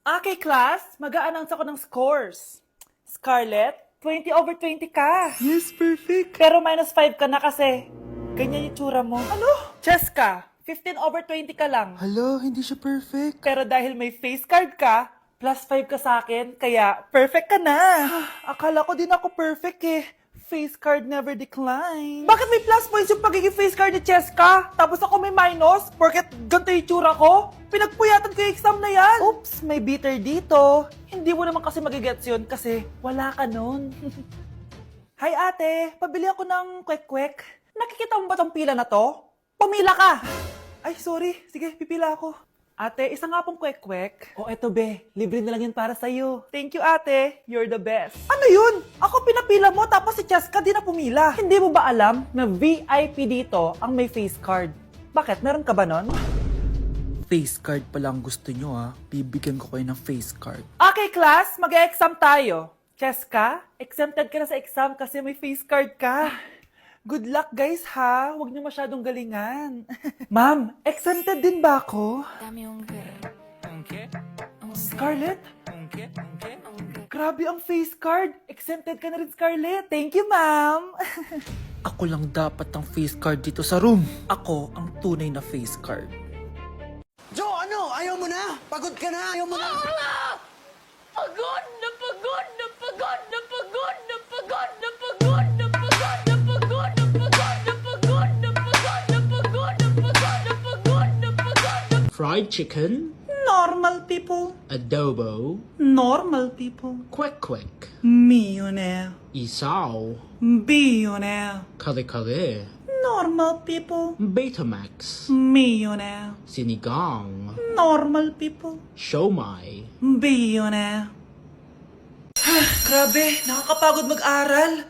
Okay, class, mag-a-announce ako ng scores. Scarlett, 20/20 ka. Yes, perfect. Pero -5 ka na kasi. Ganyan yung tsura mo. Ano? Cheska, 15/20 ka lang. Hala, hindi siya perfect. Pero dahil may face card ka, +5 ka sa akin, kaya perfect ka na. Akala ko din ako perfect eh. Face card never decline. Bakit may plus points yung pagiging face card ni Cheska? Tapos ako may minus? Porket ganito yung tsura ko? Pinagpuyatan ko yung exam na yan. Oops, may bitter dito. Hindi mo naman kasi magigets yun kasi wala ka nun. Hi ate, pabili ako ng kwek-kwek. Nakikita mo ba tong pila na to? Pumila ka! Ay, sorry. Sige, pipila ako. Ate, isa nga pong kwek-kwek. O eto be, libre na lang yun para sa'yo. Thank you ate, you're the best. Ano yun? Ako pinapila mo tapos si Cheska di na pumila. Hindi mo ba alam na VIP dito ang may face card? Bakit? Meron ka ba nun? Face card pala ang gusto nyo ha. Bibigyan ko kayo ng face card. Okay class, mag-exam tayo. Cheska, exempted ka na sa exam kasi may face card ka. Good luck guys ha, huwag niyo masyadong galingan. Ma'am, exempted din ba ako? Dame un Scarlett? Grabe ang face card. Exempted ka na rin, Scarlett. Thank you, ma'am. Ako lang dapat ang face card dito sa room. Ako ang tunay na face card. Jo, ano? Ayaw mo na? Pagod ka na? Ayaw mo na? Pagod na pagod na pagod na pagod na pagod na pagod na pagod na pagod na pagod na pagod na pagod na pagod na pagod na pagod na pagod na Fried chicken, Normal people. adobo, Normal people. kwek kwek, Millionaire. isaw, Billionaire. kare kare, Normal people. Betamax, Millionaire. sinigang, Normal people. siomai, Billionaire. Grabe, nakakapagod mag-aral.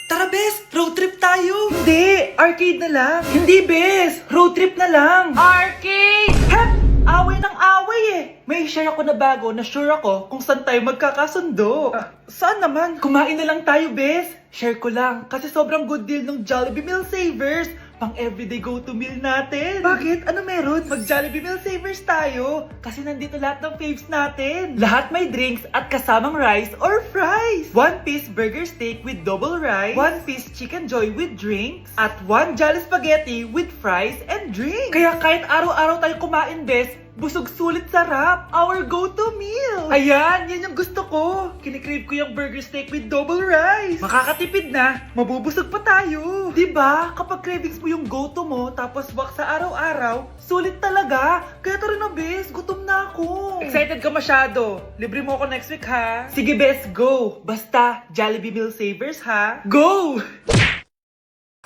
Tara, Bes, road trip tayo. Hindi, arcade na lang. Hindi, Bes, road trip na lang. Arcade! Ha? Away ng away eh. May share ako na bago na sure ako kung saan tayo magkakasundo. Saan naman? Kumain na lang tayo, Bes. Share ko lang kasi sobrang good deal ng Jollibee Meal Savers. Pang everyday go-to meal natin. Bakit? Ano meron? Mag-Jollibee Meal Savers tayo. Kasi nandito lahat ng faves natin. Lahat may drinks at kasamang rice or fries. 1-piece burger steak with double rice. 1-piece chicken joy with drinks. At 1 Jolly Spaghetti with fries and drinks. Kaya kahit araw-araw tayo kumain, bes, busog sulit sarap. Our go-to meal. Ayan, yan yung gusto ko. Kinikrave ko yung burger steak with double rice. Makakatipid na, mabubusog pa tayo. Diba? Kapag cravings mo yung go-to mo, tapos wak sa araw-araw, sulit talaga. Kaya tara na, bes. Gutom na ako. Excited ka masyado. Libre mo ako next week, ha? Sige, bes, go. Basta, Jollibee Meal Savers, ha? Go!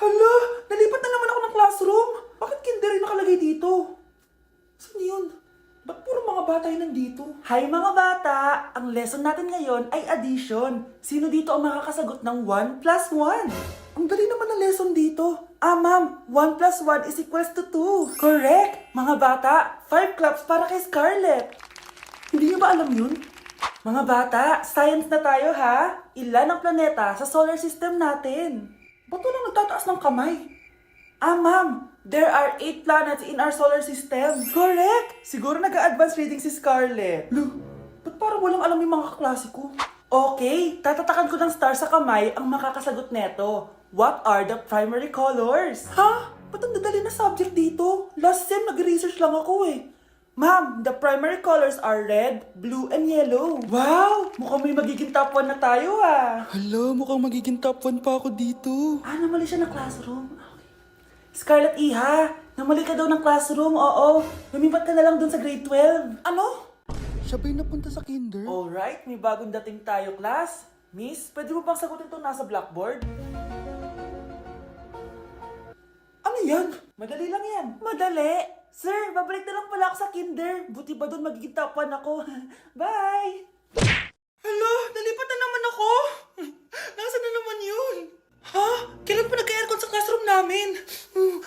Hala, nalipat na naman ako ng classroom. Bakit kinder yung nakalagay dito? Saan yun? Ba't puro mga bata yung nandito? Hi mga bata! Ang lesson natin ngayon ay addition. Sino dito ang makakasagot ng 1 plus 1? Ang dali naman ng lesson dito. Ah ma'am, 1 plus 1 is equals to 2. Correct! Mga bata, 5 claps para kay Scarlett. Hindi niyo ba alam yun? Mga bata, science na tayo ha? Ilan ang planeta sa solar system natin? Ba't walang nagtataas ng kamay? Ah, ma'am, there are 8 planets in our solar system. Correct! Siguro nag-a-advance reading si Scarlett. Lo, ba't parang walang alam yung mga kaklase ko? Okay, tatatakan ko ng star sa kamay ang makakasagot neto. What are the primary colors? Ha? Ba't ang dadali na subject dito? Last sem, nag-research lang ako eh. Ma'am, the primary colors are red, blue, and yellow. Wow! Mukhang may magiging top 1 na tayo ah. Hala, mukhang magiging top 1 pa ako dito. Ah, namali siya ng classroom. Scarlett Iha, namali ka daw ng classroom, oo. Lumipat ka na lang dun sa grade 12. Ano? Siya ba'y napunta sa kinder? Alright, may bagong dating tayo, class. Miss, pwede mo bang sagutin itong nasa blackboard? Ano yan? Madali lang yan. Madali? Sir, babalik na lang pala ako sa kinder. Buti ba doon magiging top 1 ako? Bye! Hello, nalipat na naman ako. Nasaan na naman yun? Ha? Kailan pa nagka-aircon sa classroom namin?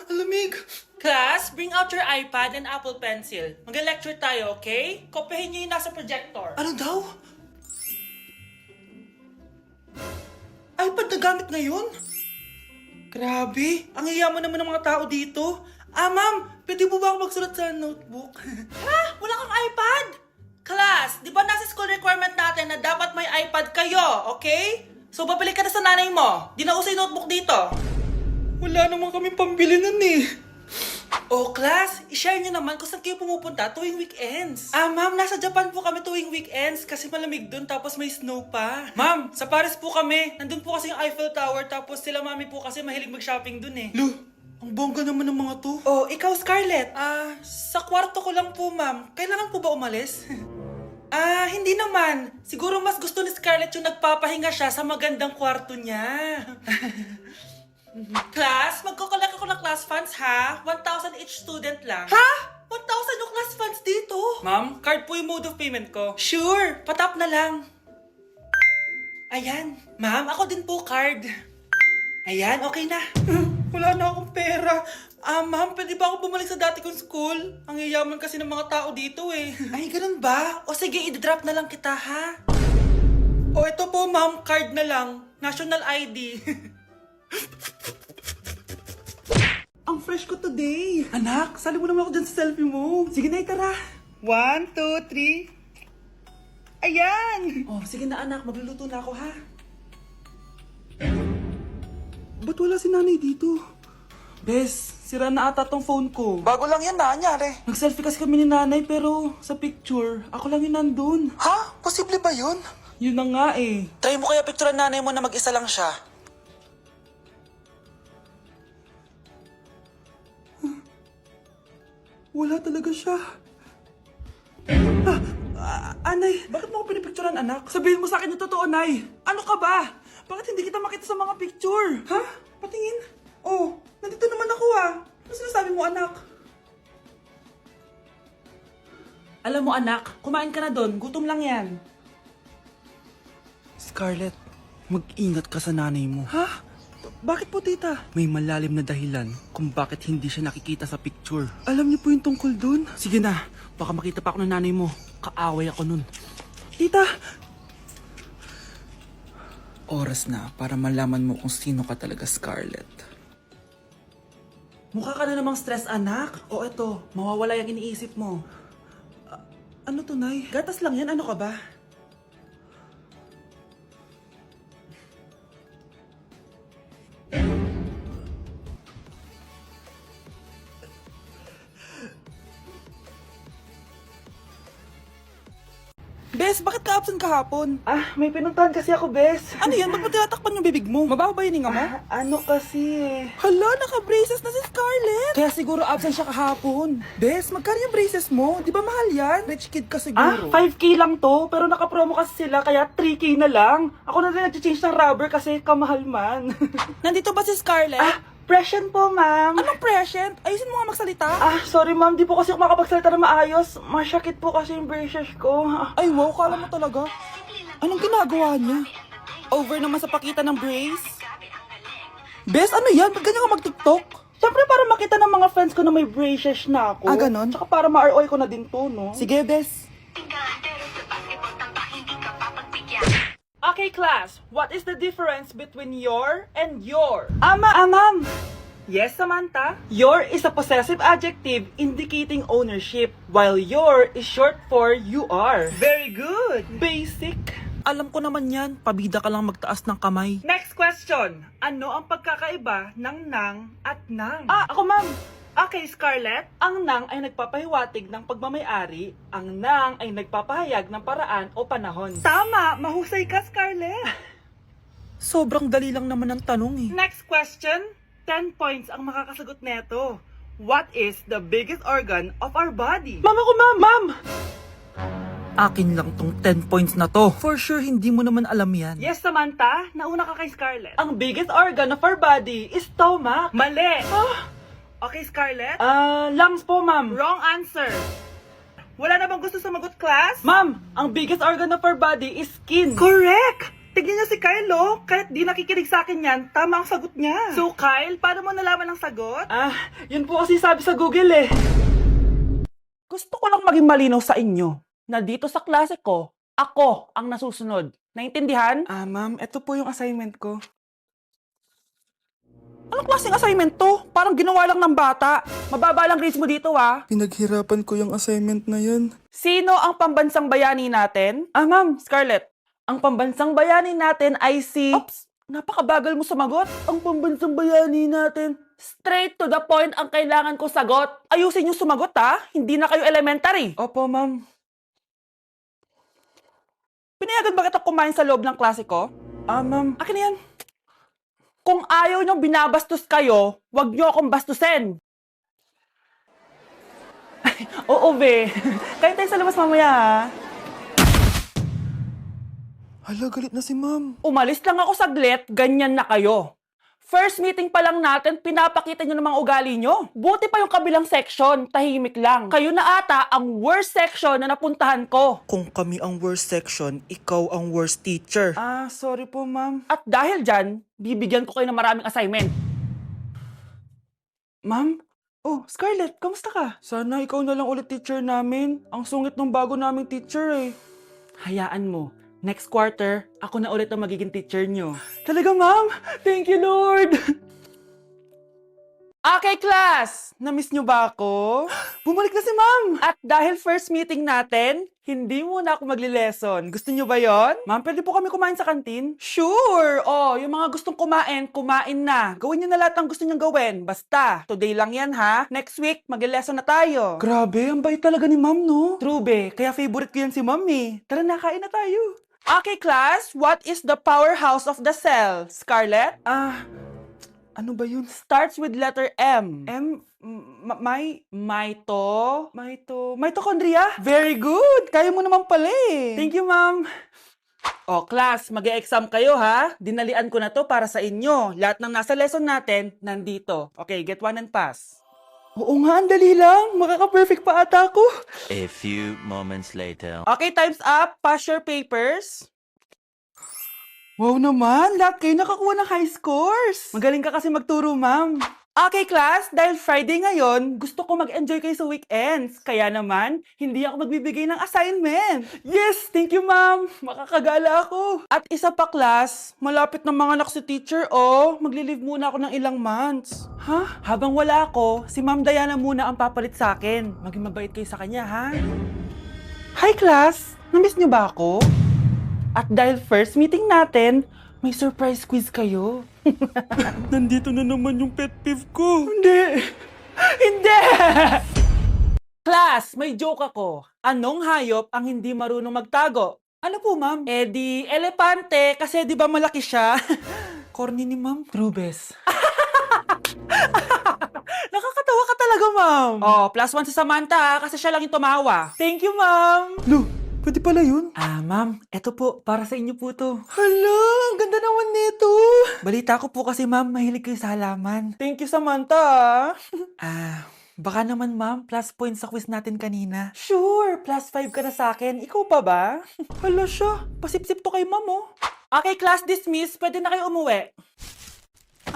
Alamig. Class, bring out your iPad and Apple Pencil. Mag-lecture tayo, okay? Kopyahin niyo yung nasa projector. Ano daw? iPad na gamit ngayon? Grabe, ang hiya mo naman ng mga tao dito. Ah, ma'am, pwede mo ba ako magsulat sa notebook? Ha? Wala kang iPad? Class, di ba nasa school requirement natin na dapat may iPad kayo, okay? So, babalik ka na sa nanay mo. Di na uso yung notebook dito. Wala naman kami pambili nun eh. Oh, class, i-share nyo naman kung saan kayo pumupunta tuwing weekends. Ma'am, nasa Japan po kami tuwing weekends kasi malamig dun tapos may snow pa. Ma'am, sa Paris po kami. Nandun po kasi yung Eiffel Tower tapos sila mami po kasi mahilig mag-shopping dun eh. Lu, ang bongga naman ng mga to. Oh, ikaw Scarlett. Sa kwarto ko lang po, ma'am. Kailangan po ba umalis? Hindi naman. Siguro mas gusto ni Scarlett yung nagpapahinga siya sa magandang kwarto niya. Class, magko-collect ako ng class funds ha. 1,000 each student lang. Ha? 1,000 yung class funds dito? Ma'am, card po yung mode of payment ko. Sure, patap na lang. Ayan. Ma'am, ako din po card. Ayan, okay na. Wala na akong pera. Ma'am, pwede ba ako bumalik sa dati kong school? Ang yayaman kasi ng mga tao dito eh. Ay, ganun ba? O sige, i-drop na lang kita ha. O ito po ma'am, card na lang. National ID. Ang fresh ko today. Anak, sali mo naman ako dyan sa selfie mo. Sige na, tara. 1, 2, 3. Ayan! Oh, sige na anak, magluluto na ako ha. Ba't wala si nanay dito? Bes, sira na ata tong phone ko. Bago lang yan, nangyari. Nag-selfie kasi kami ni nanay pero sa picture, ako lang yung nandun. Ha? Posible ba yun? Yun na nga eh. Try mo kaya picturean nanay mo na mag-isa lang siya. Wala talaga siya. Anay, bakit mo ako pinipicturean, anak? Sabihin mo sa akin yung totoo, Nay. Ano ka ba? Bakit hindi kita makita sa mga picture? Ha? Patingin? Oh, nandito naman ako Ano sinasabi mo, anak? Alam mo, anak, kumain ka na doon. Gutom lang yan. Scarlett, mag-ingat ka sa nanay mo. Ha? Bakit po, tita? May malalim na dahilan kung bakit hindi siya nakikita sa picture. Alam niyo po yung tungkol doon? Sige na, baka makita pa ako ng nanay mo. Kaaway ako nun. Tita! Oras na para malaman mo kung sino ka talaga, Scarlett. Mukha ka na namang stress, anak. O eto, mawawala yung iniisip mo. Ano to, Nay? Gatas lang yan, ano ka ba? Bes, bakit ka absent kahapon? May pinuntahan kasi ako, Bes. Ano yan? Ba't mo tinatakpan yung bibig mo? Mabaho ba yung hinga mo? Ano kasi Hala, naka-braces na si Scarlett. Kaya siguro absent siya kahapon. Bes, magkano yung braces mo? Di ba mahal yan? Rich kid ka siguro. 5K lang to, pero naka-promo kasi sila, kaya 3K na lang. Ako na rin nag-change ng rubber kasi kamahal man. Nandito ba si Scarlett? Present po, ma'am. Anong present? Ayusin mo nga magsalita. Sorry ma'am, di po kasi ako makapagsalita na maayos. Masyakit po kasi yung braces ko. Ay, wow, kala mo talaga. Anong ginagawa niya? Over naman sa pakita ng brace. Bes, ano yan? Ba't ganyan ka mag-tiktok? Siyempre para makita ng mga friends ko na may braces na ako. Ganon? Tsaka para ma-ROI ko na din to, no? Sige, Bes. Okay, class. What is the difference between your and your? Ma'am. Yes, Samantha? Your is a possessive adjective indicating ownership, while your is short for you are. Very good. Basic. Alam ko naman yan, pabida ka lang magtaas ng kamay. Next question. Ano ang pagkakaiba ng nang at nang? Ako, ma'am. Okay, Scarlett. Ang nang ay nagpapahiwatig ng pagmamayari. Ang nang ay nagpapahayag ng paraan o panahon. Tama! Mahusay ka, Scarlett. Sobrang dali lang naman ang tanong eh. Next question. 10 points ang makakasagot neto. What is the biggest organ of our body? Mama ko, ma'am! Akin lang tong 10 points na to. For sure, hindi mo naman alam yan. Yes, Samantha. Nauna ka kay Scarlett. Ang biggest organ of our body is stomach. Mali! Okay, Scarlett? Lungs po, ma'am. Wrong answer. Wala na bang gusto sumagot, class? Ma'am, ang biggest organ of our body is skin. Correct! Tignan niyo si Kyle, oh. Kahit di nakikinig sa akin yan, tama ang sagot niya. So, Kyle, paano mo nalaman ang sagot? Yun po kasi sabi sa Google, eh. Gusto ko lang maging malinaw sa inyo na dito sa klase ko, ako ang nasusunod. Naintindihan? Ma'am, ito po yung assignment ko. Anong klaseng assignment to? Parang ginawa lang ng bata. Mababa lang grades mo dito, ah. Pinaghirapan ko yung assignment na yan. Sino ang pambansang bayani natin? Ah, ma'am, Scarlett. Ang pambansang bayani natin ay si... Oops! Napakabagal mo sumagot. Ang pambansang bayani natin. Straight to the point ang kailangan ko sagot. Ayusin yung sumagot, ha? Hindi na kayo elementary. Opo, ma'am. Pinayagan ba kita kumain sa loob ng klase ko? Ah, ma'am. Akin na yan. Kung ayaw nyo binabastos kayo, wag nyo akong bastusin. Oo, be. Kain tayo sa labas mamaya, ha? Hala, galit na si ma'am. Umalis lang ako saglit, ganyan na kayo. First meeting pa lang natin, pinapakita nyo ng mga ugali nyo. Buti pa yung kabilang section, tahimik lang. Kayo na ata ang worst section na napuntahan ko. Kung kami ang worst section, ikaw ang worst teacher. Ah, sorry po, ma'am. At dahil dyan, bibigyan ko kayo ng maraming assignment. Ma'am? Oh, Scarlett, kamusta ka? Sana ikaw na lang ulit teacher namin. Ang sungit ng bago naming teacher eh. Hayaan mo. Next quarter, ako na ulit ang magiging teacher nyo. Talaga, ma'am? Thank you, Lord! Okay, class! Namiss nyo ba ako? Bumalik na si ma'am! At dahil first meeting natin, hindi muna ako magli-lesson. Gusto nyo ba yon? Ma'am, pwede po kami kumain sa kantin? Sure! Oh, yung mga gustong kumain, kumain na. Gawin nyo na lahat ng gusto nyo gawin. Basta, today lang yan ha. Next week, magli-lesson na tayo. Grabe, ang bait talaga ni ma'am, no? True, be. Kaya favorite ko yan si ma'am eh. Tara na, kain na tayo. Okay, class. What is the powerhouse of the cell? Scarlett? Ano ba yun? Starts with letter M. Mitochondria? Very good! Kaya mo naman pala eh. Thank you, ma'am. O, class, mag-e-exam kayo ha. Dinalian ko na to para sa inyo. Lahat ng nasa lesson natin, nandito. Okay, get one and pass. Oo nga, ang dali lang. Makaka-perfect pa ata ako. A few moments later. Okay, time's up. Pass your papers. Wow naman, lahat kayo nakakuha ng high scores. Magaling ka kasi magturo, ma'am. Okay, class, dahil Friday ngayon, gusto ko mag-enjoy kayo sa weekends. Kaya naman, hindi ako magbibigay ng assignment. Yes, thank you, ma'am. Makakagala ako. At isa pa, class, malapit na mga anak si teacher, oh. Magli-leave muna ako ng ilang months. Ha? Habang wala ako, si Ma'am Diana muna ang papalit sa akin. Maging mabait kayo sa kanya, ha? Hi, class. Namiss niyo ba ako? At dahil first meeting natin, may surprise quiz kayo. Nandito na naman yung pet peeve ko. Hindi! Hindi! Class, may joke ako. Anong hayop ang hindi marunong magtago? Ano po, ma'am? Eh di, elepante, kasi di ba malaki siya? Corny ni ma'am. Rubes. Nakakatawa ka talaga, ma'am. Oh, +1 si Samantha, kasi siya lang yung tumawa. Thank you, ma'am. Lo, pwede pala yun? Ma'am, eto po, para sa inyo po to. Hala, ang ganda naman nito. Balita ko po kasi, ma'am, mahilig kayo sa halaman. Thank you, Samantha. Baka naman, ma'am, plus points sa quiz natin kanina. Sure, +5 ka na sa akin. Ikaw pa ba? Hala siya, pasip-sip to kay ma'am, oh. Okay, class dismissed. Pwede na kayo umuwi.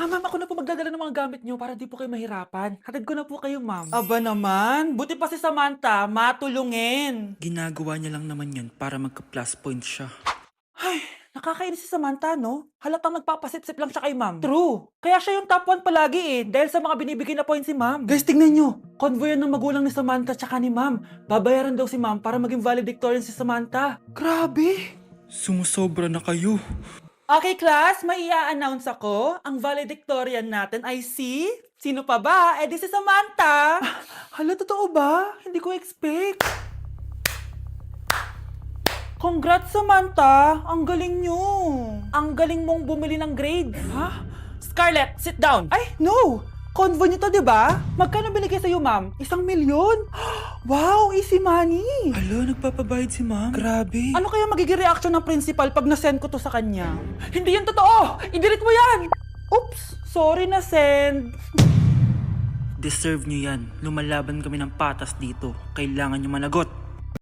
Ma'am, ako na po magdadala ng mga gamit nyo para di po kayo mahirapan. Hatid ko na po kayo, ma'am. Aba naman, buti pa si Samantha, matulungin. Ginagawa niya lang naman yun para magka-plus point siya. Ay, nakakainis si Samantha, no? Halatang nagpapasip-sip lang siya kay ma'am. True. Kaya siya yung top 1 palagi eh, dahil sa mga binibigay na points si ma'am. Guys, tingnan nyo. Convoy yan ng magulang ni Samantha tsaka ni ma'am. Babayaran daw si ma'am para maging valedictorian si Samantha. Grabe. Sumusobra na kayo. Okay, class, may i-announce ako. Ang valedictorian natin ay si... Sino pa ba? Eh, di si Samantha. Hala, totoo ba? Hindi ko expect. Congrats, Samantha! Ang galing nyo! Ang galing mong bumili ng grades. Ha? Scarlett, sit down! Ay, no! Convo nyo to, diba? Magkano binigay sa'yo, ma'am? 1 milyon? Wow, easy money! Hala, nagpapabayad si ma'am. Grabe. Ano kaya magiging reaction ng principal pag nasend ko to sa kanya? Hindi yan totoo! I-delete mo yan! Oops! Sorry na send. Deserve nyo yan. Lumalaban kami ng patas dito. Kailangan nyo managot.